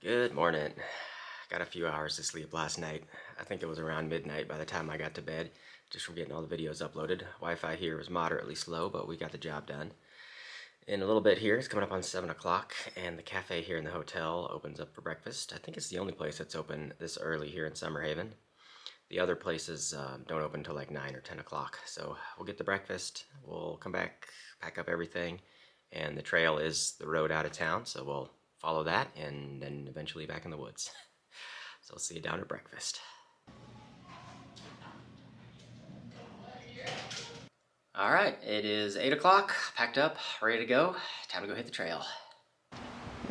Good morning. Got a few hours of sleep last night. I think it was around midnight by the time I got to bed, just from getting all the videos uploaded. Wi-Fi here was moderately slow, but we got the job done. In a little bit here, it's coming up on 7 o'clock, and the cafe here in the hotel opens up for breakfast. I think it's the only place that's open this early here in Summerhaven. The other places don't open until like 9 or 10 o'clock, so we'll get the breakfast, we'll come back, pack up everything, and the trail is the road out of town, so we'll follow that and then eventually back in the woods. So I'll see you down at breakfast. All right, it is 8 o'clock, packed up, ready to go. Time to go hit the trail.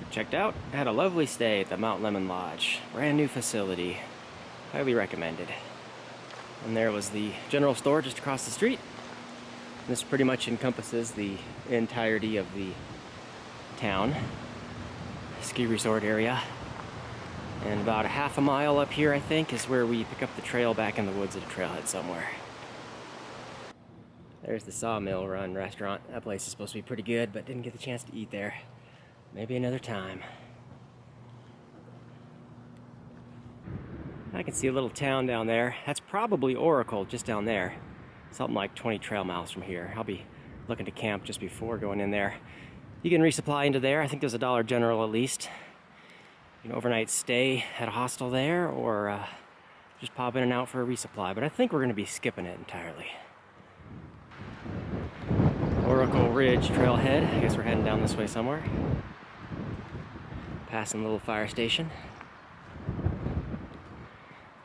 Checked out, had a lovely stay at the Mount Lemon Lodge. Brand new facility, highly recommended. And there was the general store just across the street. This pretty much encompasses the entirety of the town, ski resort area. And about a half a mile up here, I think, is where we pick up the trail back in the woods at a trailhead somewhere. There's the Sawmill Run restaurant. That place is supposed to be pretty good, but didn't get the chance to eat there. Maybe another time. I can see a little town down there. That's probably Oracle, just down there. Something like 20 trail miles from here. I'll be looking to camp just before going in there. You can resupply into there. I think there's a Dollar General at least. You can overnight stay at a hostel there, or just pop in and out for a resupply. But I think we're going to be skipping it entirely. Oracle Ridge trailhead. I guess we're heading down this way somewhere. Passing the little fire station.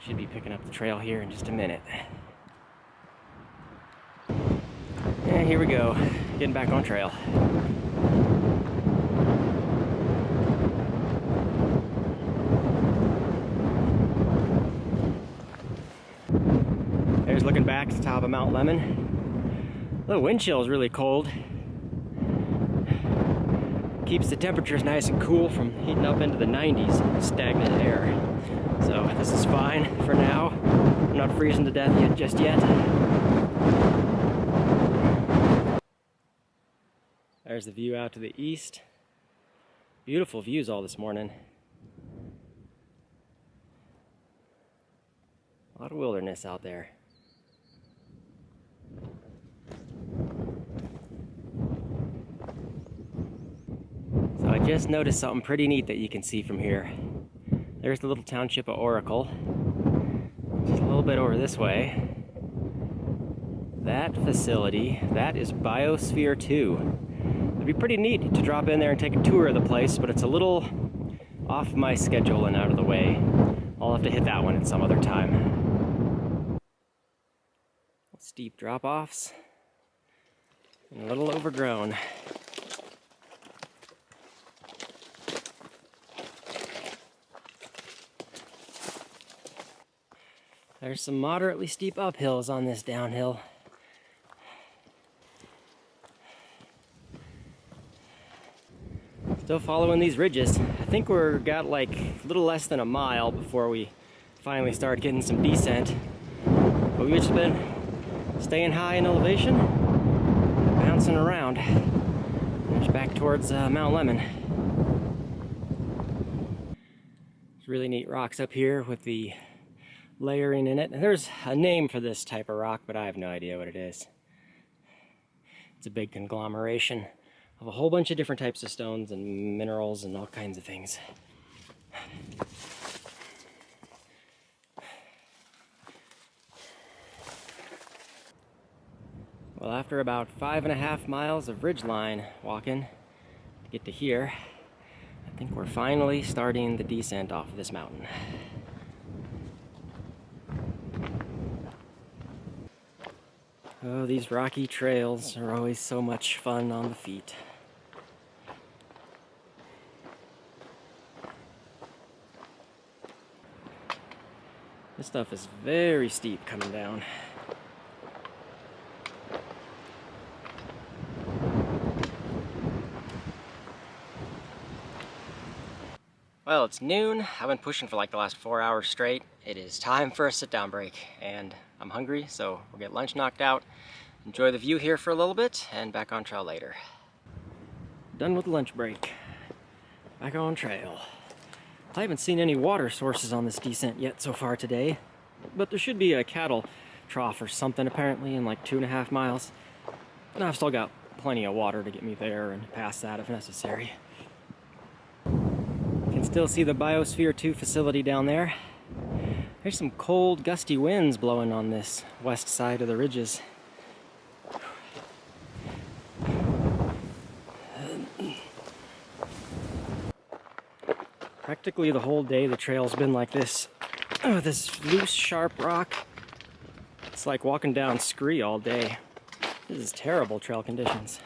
Should be picking up the trail here in just a minute. And here we go, getting back on trail. There's looking back to the top of Mount Lemon. The wind chill is really cold. Keeps the temperatures nice and cool from heating up into the 90s, stagnant air. So this is fine for now. I'm not freezing to death yet, just yet. There's the view out to the east. Beautiful views all this morning. A lot of wilderness out there. So I just noticed something pretty neat that you can see from here. There's the little township of Oracle. Just a little bit over this way. That facility, that is Biosphere 2. It'd be pretty neat to drop in there and take a tour of the place, but it's a little off my schedule and out of the way. I'll have to hit that one at some other time. Steep drop-offs and a little overgrown. There's some moderately steep uphills on this downhill. Still following these ridges. I think we're got like a little less than a mile before we finally start getting some descent. But we've just been staying high in elevation, bouncing around. There's back towards Mount Lemon. There's really neat rocks up here with the layering in it. And there's a name for this type of rock, but I have no idea what it is. It's a big conglomeration of a whole bunch of different types of stones and minerals and all kinds of things. Well, after about 5.5 miles of ridgeline walking to get to here, I think we're finally starting the descent off of this mountain. Oh, these rocky trails are always so much fun on the feet. This stuff is very steep coming down. Well, it's noon. I've been pushing for like the last 4 hours straight. It is time for a sit-down break, and I'm hungry, so we'll get lunch knocked out, enjoy the view here for a little bit, and back on trail later. Done with lunch break. Back on trail. I haven't seen any water sources on this descent yet so far today, but there should be a cattle trough or something apparently in like 2.5 miles. And I've still got plenty of water to get me there and past that if necessary. You can still see the Biosphere 2 facility down there. There's some cold, gusty winds blowing on this west side of the ridges. Practically the whole day the trail's been like this. Oh, this loose, sharp rock. It's like walking down scree all day. This is terrible trail conditions.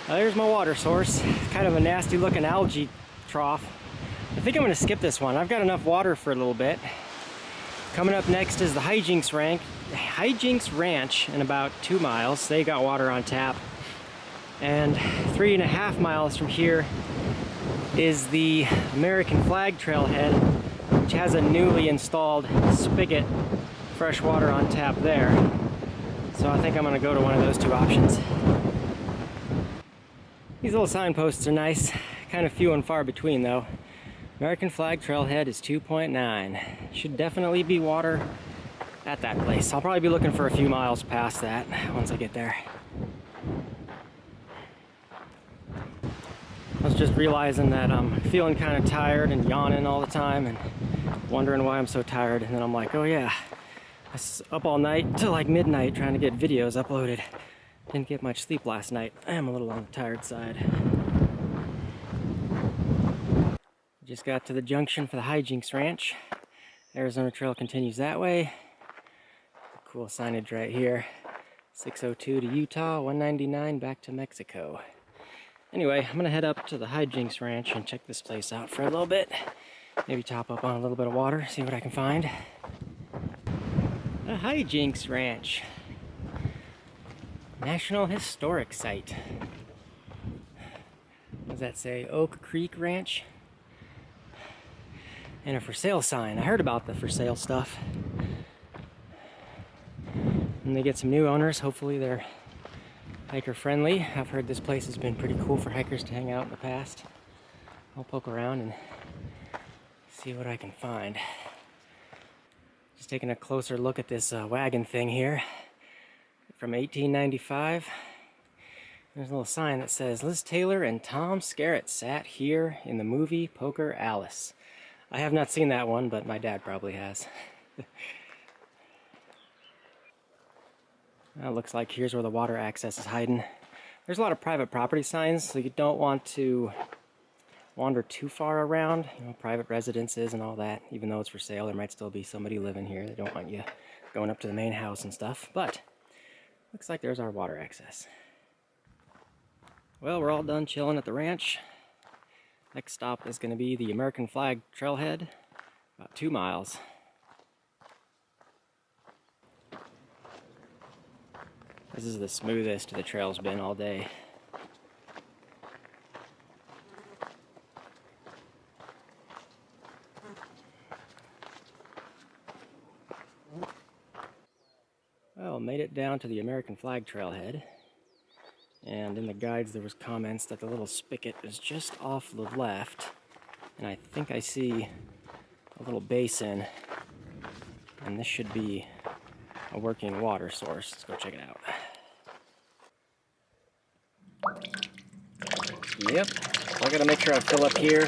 There's my water source. Kind of a nasty looking algae trough. I think I'm going to skip this one. I've got enough water for a little bit. Coming up next is the Hijinks Ranch in about 2 miles. They got water on tap. And 3.5 miles from here is the American Flag Trailhead, which has a newly installed spigot fresh water on tap there. So I think I'm gonna go to one of those two options. These little signposts are nice, kind of few and far between though. American Flag Trailhead is 2.9. Should definitely be water at that place. I'll probably be looking for a few miles past that once I get there. I was just realizing that I'm feeling kind of tired and yawning all the time and wondering why I'm so tired, and then I'm like, oh yeah, I was up all night till like midnight trying to get videos uploaded. Didn't get much sleep last night. I am a little on the tired side. Just got to the junction for the Hijinks Ranch. Arizona Trail continues that way. Cool signage right here. 602 to Utah, 199 back to Mexico. Anyway, I'm gonna head up to the Hijinks Ranch and check this place out for a little bit. Maybe top up on a little bit of water, see what I can find. The Hijinks Ranch. National Historic Site. What does that say? Oak Creek Ranch? And a for sale sign. I heard about the for sale stuff. And they get some new owners. Hopefully they're hiker friendly. I've heard this place has been pretty cool for hikers to hang out in the past. I'll poke around and see what I can find. Just taking a closer look at this wagon thing here from 1895. There's a little sign that says Liz Taylor and Tom Skerritt sat here in the movie Poker Alice. I have not seen that one, but my dad probably has. It looks like here's where the water access is hiding. There's a lot of private property signs, so you don't want to wander too far around. You know, private residences and all that. Even though it's for sale, there might still be somebody living here. They don't want you going up to the main house and stuff. But looks like there's our water access. Well, we're all done chilling at the ranch. Next stop is going to be the American Flag Trailhead, about 2 miles. This is the smoothest the trail's been all day. Well, made it down to the American Flag Trailhead. And in the guides there was comments that the little spigot is just off the left. And I think I see a little basin. And this should be a working water source. Let's go check it out. Yep, I gotta make sure I fill up here.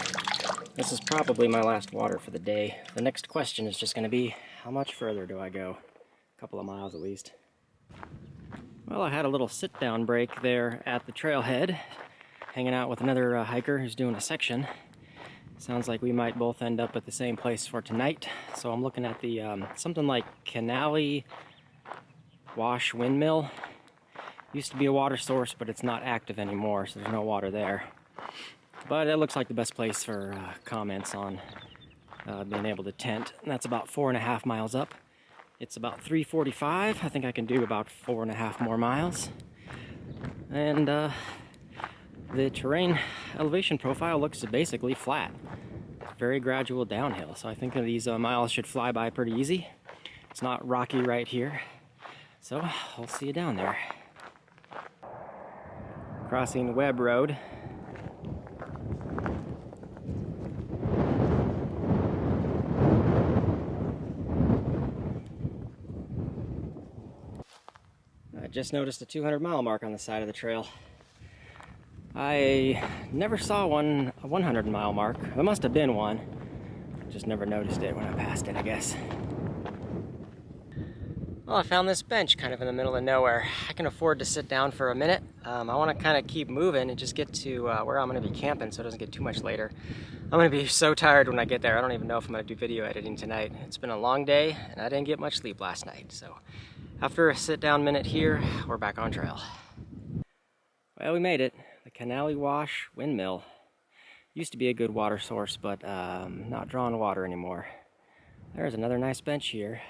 This is probably my last water for the day. The next question is just gonna be, how much further do I go? A couple of miles at least. Well, I had a little sit-down break there at the trailhead, hanging out with another hiker who's doing a section. Sounds like we might both end up at the same place for tonight. So I'm looking at the something like Canali Wash Windmill. Used to be a water source, but it's not active anymore, so there's no water there. But it looks like the best place for comments on being able to tent. And that's about 4.5 miles up. It's about 3:45. I think I can do about 4.5 more miles. And the terrain elevation profile looks basically flat. Very gradual downhill. So I think these miles should fly by pretty easy. It's not rocky right here. So I'll see you down there. Crossing Webb Road. just noticed a 200-mile mark on the side of the trail. I never saw a 100-mile mark. There must have been one. Just never noticed it when I passed it, I guess. Well, I found this bench kind of in the middle of nowhere. I can afford to sit down for a minute. I want to kind of keep moving and just get to where I'm going to be camping so it doesn't get too much later. I'm going to be so tired when I get there. I don't even know if I'm going to do video editing tonight. It's been a long day and I didn't get much sleep last night. So after a sit down minute here, we're back on trail. Well, we made it. The Canally Wash Windmill. Used to be a good water source, but not drawing water anymore. There's another nice bench here.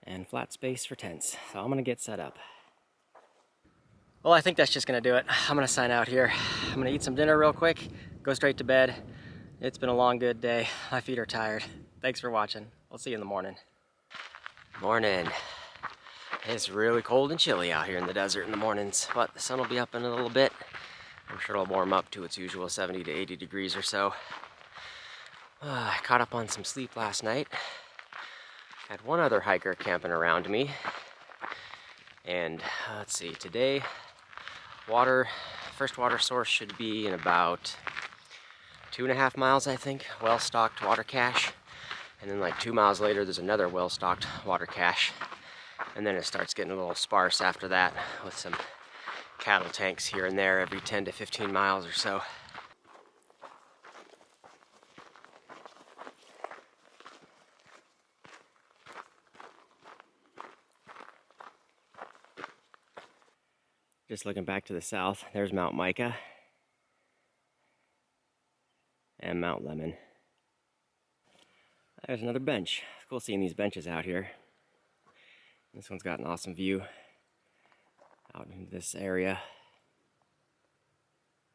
And flat space for tents. So I'm gonna get set up. Well, I think that's just gonna do it. I'm gonna sign out here. I'm gonna eat some dinner real quick, go straight to bed. It's been a long, good day. My feet are tired. Thanks for watching. I'll see you in the morning. Morning. It's really cold and chilly out here in the desert in the mornings, but the sun will be up in a little bit. I'm sure it'll warm up to its usual 70 to 80 degrees or so. I caught up on some sleep last night. Had one other hiker camping around me. And let's see, today, first water source should be in about 2.5 miles, I think. Well-stocked water cache. And then like 2 miles later, there's another well-stocked water cache. And then it starts getting a little sparse after that with some cattle tanks here and there every 10 to 15 miles or so. Just looking back to the south, there's Mount Micah and Mount Lemon. There's another bench. It's cool seeing these benches out here. This one's got an awesome view out in this area.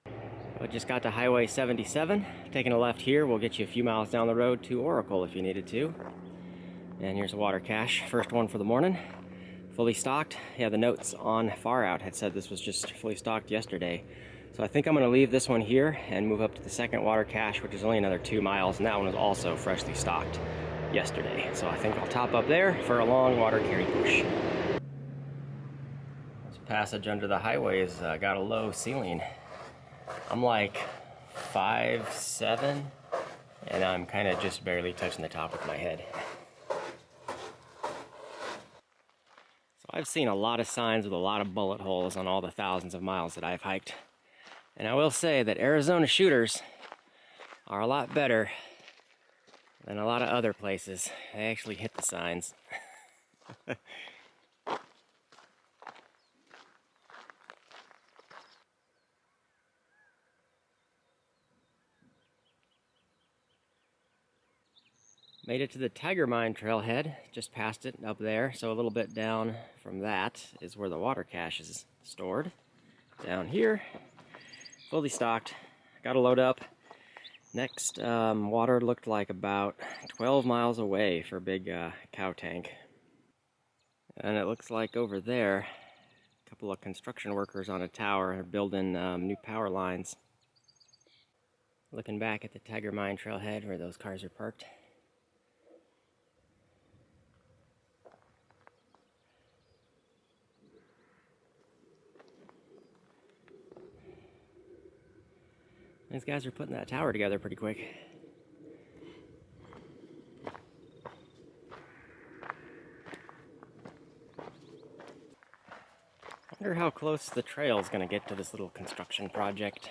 I just got to Highway 77. Taking a left here will get you a few miles down the road to Oracle if you needed to. And here's a water cache. First one for the morning. Fully stocked. Yeah, the notes on Far Out had said this was just fully stocked yesterday. So I think I'm going to leave this one here and move up to the second water cache, which is only another 2 miles, and that one is also freshly stocked yesterday. So I think I'll top up there for a long water carry push. This passage under the highway has got a low ceiling. I'm like 5'7", and I'm kind of just barely touching the top with my head. I've seen a lot of signs with a lot of bullet holes on all the thousands of miles that I've hiked. And I will say that Arizona shooters are a lot better than a lot of other places. They actually hit the signs. Made it to the Tiger Mine trailhead, just past it up there. So a little bit down from that is where the water cache is stored. Down here, fully stocked, got to load up. Next water looked like about 12 miles away for a big cow tank. And it looks like over there, a couple of construction workers on a tower are building new power lines. Looking back at the Tiger Mine trailhead where those cars are parked. These guys are putting that tower together pretty quick. I wonder how close the trail is going to get to this little construction project.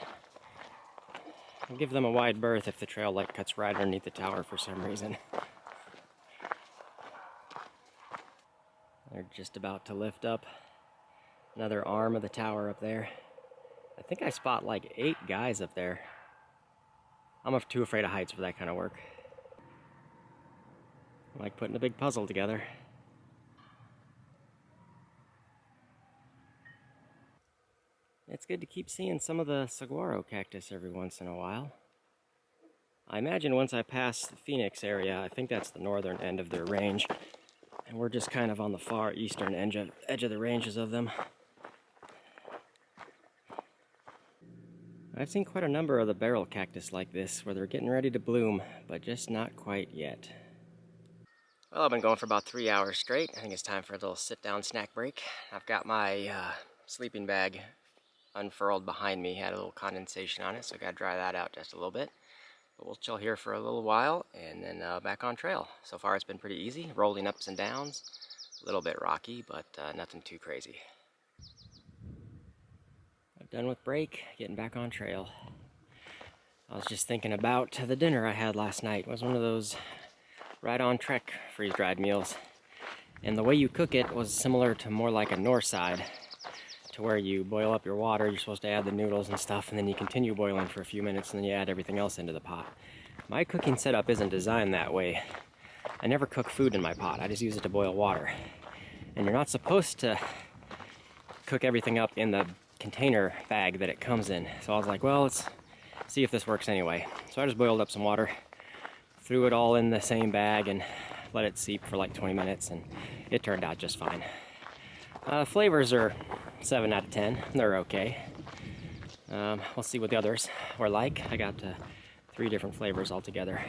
I'll give them a wide berth if the trail like cuts right underneath the tower for some reason. They're just about to lift up another arm of the tower up there. I think I spot like 8 guys up there. I'm too afraid of heights for that kind of work. I like putting a big puzzle together. It's good to keep seeing some of the saguaro cactus every once in a while. I imagine once I pass the Phoenix area, I think that's the northern end of their range, and we're just kind of on the far eastern edge of the ranges of them. I've seen quite a number of the barrel cactus like this, where they're getting ready to bloom, but just not quite yet. Well, I've been going for about 3 hours straight. I think it's time for a little sit-down snack break. I've got my sleeping bag unfurled behind me. Had a little condensation on it, so I got to dry that out just a little bit. But we'll chill here for a little while and then back on trail. So far it's been pretty easy, rolling ups and downs. A little bit rocky, but nothing too crazy. I'm done with break, getting back on trail. I was just thinking about the dinner I had last night. It was one of those right-on-trek freeze-dried meals. And the way you cook it was similar to more like a north side, to where you boil up your water, you're supposed to add the noodles and stuff, and then you continue boiling for a few minutes, and then you add everything else into the pot. My cooking setup isn't designed that way. I never cook food in my pot, I just use it to boil water. And you're not supposed to cook everything up in the container bag that it comes in. So I was like, well, let's see if this works anyway. So I just boiled up some water, threw it all in the same bag, and let it seep for like 20 minutes, and it turned out just fine. Flavors are 7 out of 10. They're okay. We'll see what the others were like. I got 3 different flavors altogether.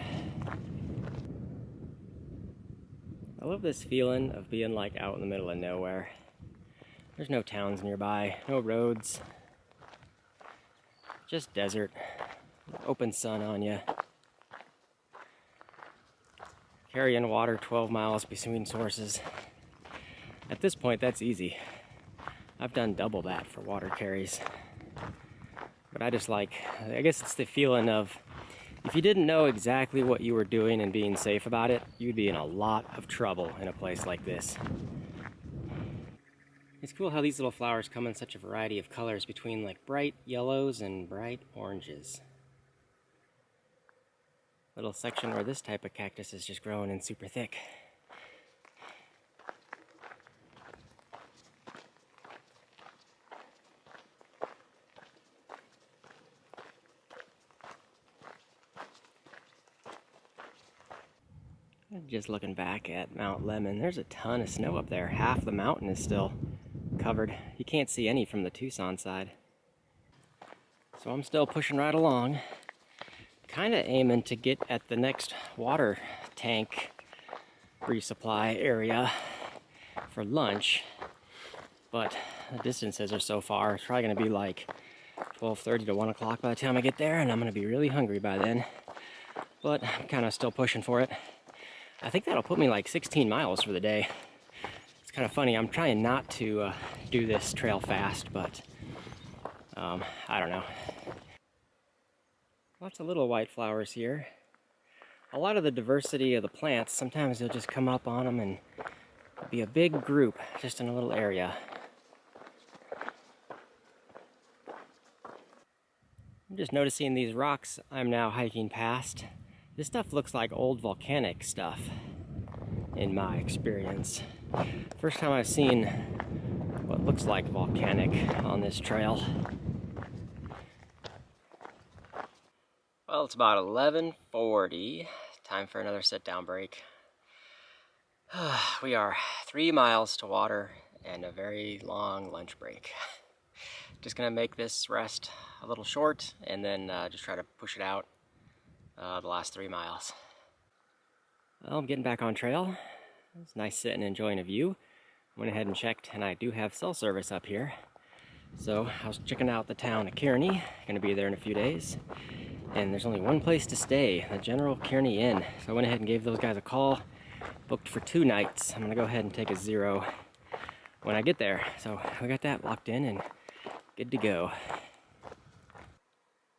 I love this feeling of being like out in the middle of nowhere. There's no towns nearby, no roads, just desert, open sun on you. Carrying water 12 miles between sources. At this point, that's easy. I've done double that for water carries. But I guess it's the feeling of, if you didn't know exactly what you were doing and being safe about it, you'd be in a lot of trouble in a place like this. It's cool how these little flowers come in such a variety of colors, between like bright yellows and bright oranges. Little section where this type of cactus is just growing in super thick. Just looking back at Mount Lemon, there's a ton of snow up there. Half the mountain is still covered. You can't see any from the Tucson side. So I'm still pushing right along, kind of aiming to get at the next water tank resupply area for lunch, but the distances are so far. It's probably going to be like 12:30 to 1 o'clock by the time I get there, and I'm going to be really hungry by then, but I'm kind of still pushing for it. I think that'll put me like 16 miles for the day. It's kind of funny, I'm trying not to do this trail fast, but I don't know. Lots of little white flowers here. A lot of the diversity of the plants, sometimes you'll just come up on them and be a big group just in a little area. I'm just noticing these rocks I'm now hiking past. This stuff looks like old volcanic stuff, in my experience. First time I've seen what looks like volcanic on this trail. Well, it's about 11:40. Time for another sit-down break. We are 3 miles to water and a very long lunch break. Just gonna make this rest a little short and then just try to push it out the last 3 miles. Well, I'm getting back on trail. It's nice sitting and enjoying a view. Went ahead and checked, and I do have cell service up here. So I was checking out the town of Kearney. Gonna be there in a few days. And there's only one place to stay, the General Kearney Inn. So I went ahead and gave those guys a call. Booked for 2 nights. I'm gonna go ahead and take a 0 when I get there. So we got that locked in and good to go.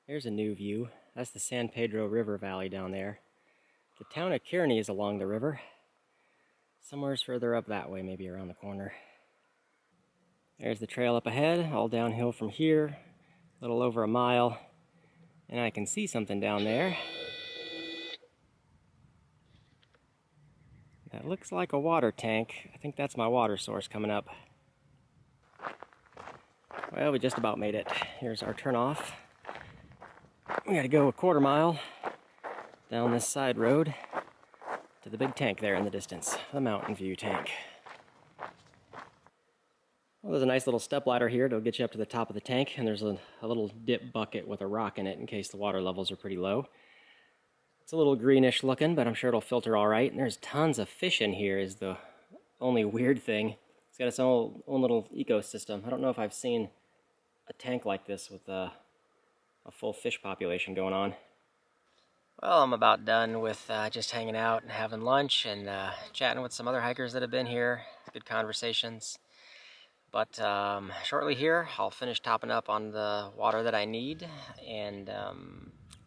Here's a new view. That's the San Pedro River Valley down there. The town of Kearney is along the river. Somewhere's further up that way, maybe around the corner. There's the trail up ahead, all downhill from here, a little over a mile. And I can see something down there. That looks like a water tank. I think that's my water source coming up. Well, we just about made it. Here's our turnoff. We gotta go a 1/4 mile down this side road to the big tank there in the distance, the Mountain View tank. Well, there's a nice little step ladder here to get you up to the top of the tank, and there's a little dip bucket with a rock in it in case the water levels are pretty low. It's a little greenish looking, but I'm sure it'll filter all right. And there's tons of fish in here is the only weird thing. It's got its own little ecosystem. I don't know if I've seen a tank like this with a full fish population going on. Well, I'm about done with just hanging out and having lunch and chatting with some other hikers that have been here. Good conversations. But shortly here, I'll finish topping up on the water that I need, and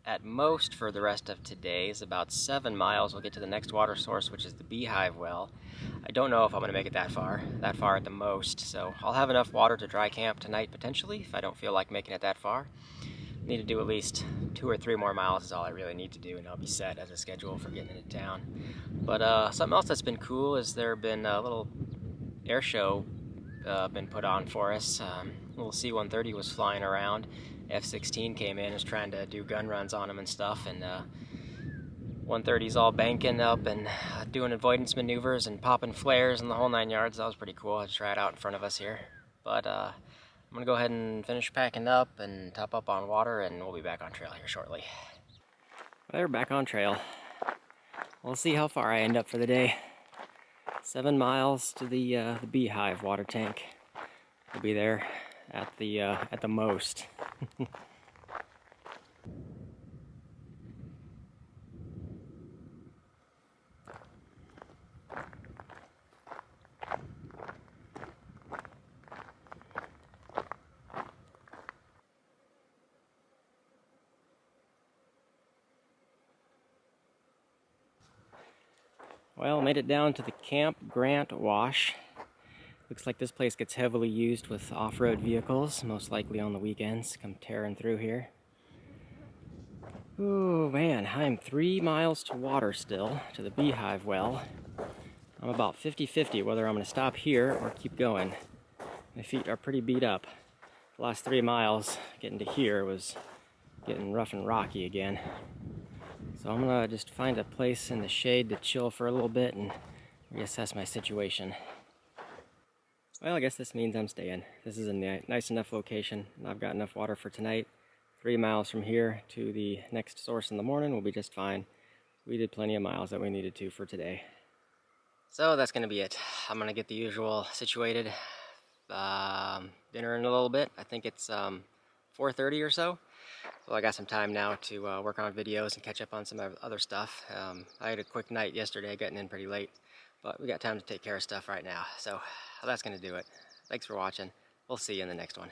at most for the rest of today is about 7 miles. We'll get to the next water source, which is the Beehive well. I don't know if I'm going to make it that far at the most, so I'll have enough water to dry camp tonight potentially if I don't feel like making it that far. Need to do at least 2 or 3 more miles is all I really need to do, and I'll be set as a schedule for getting into town. But something else that's been cool is there been a little air show been put on for us. Little C-130 was flying around. F-16 came in, was trying to do gun runs on them and stuff, and 130's all banking up and doing avoidance maneuvers and popping flares and the whole 9 yards. That was pretty cool. I just tried it out in front of us here. But I'm gonna go ahead and finish packing up and top up on water, and we'll be back on trail here shortly. We're back on trail. We'll see how far I end up for the day. 7 miles to the Beehive water tank. We'll be there at the most. Well, made it down to the Camp Grant Wash. Looks like this place gets heavily used with off-road vehicles, most likely on the weekends, come tearing through here. Oh man, I'm 3 miles to water still, to the Beehive well. I'm about 50-50 whether I'm going to stop here or keep going. My feet are pretty beat up. The last 3 miles, getting to here was getting rough and rocky again. So I'm going to just find a place in the shade to chill for a little bit and reassess my situation. Well, I guess this means I'm staying. This is a nice enough location, and I've got enough water for tonight. 3 miles from here to the next source in the morning will be just fine. We did plenty of miles that we needed to for today. So that's going to be it. I'm going to get the usual situated. Dinner in a little bit. I think it's 4:30 or so. So I got some time now to work on videos and catch up on some other stuff. I had a quick night yesterday, getting in pretty late, but we got time to take care of stuff right now. So that's going to do it. Thanks for watching. We'll see you in the next one.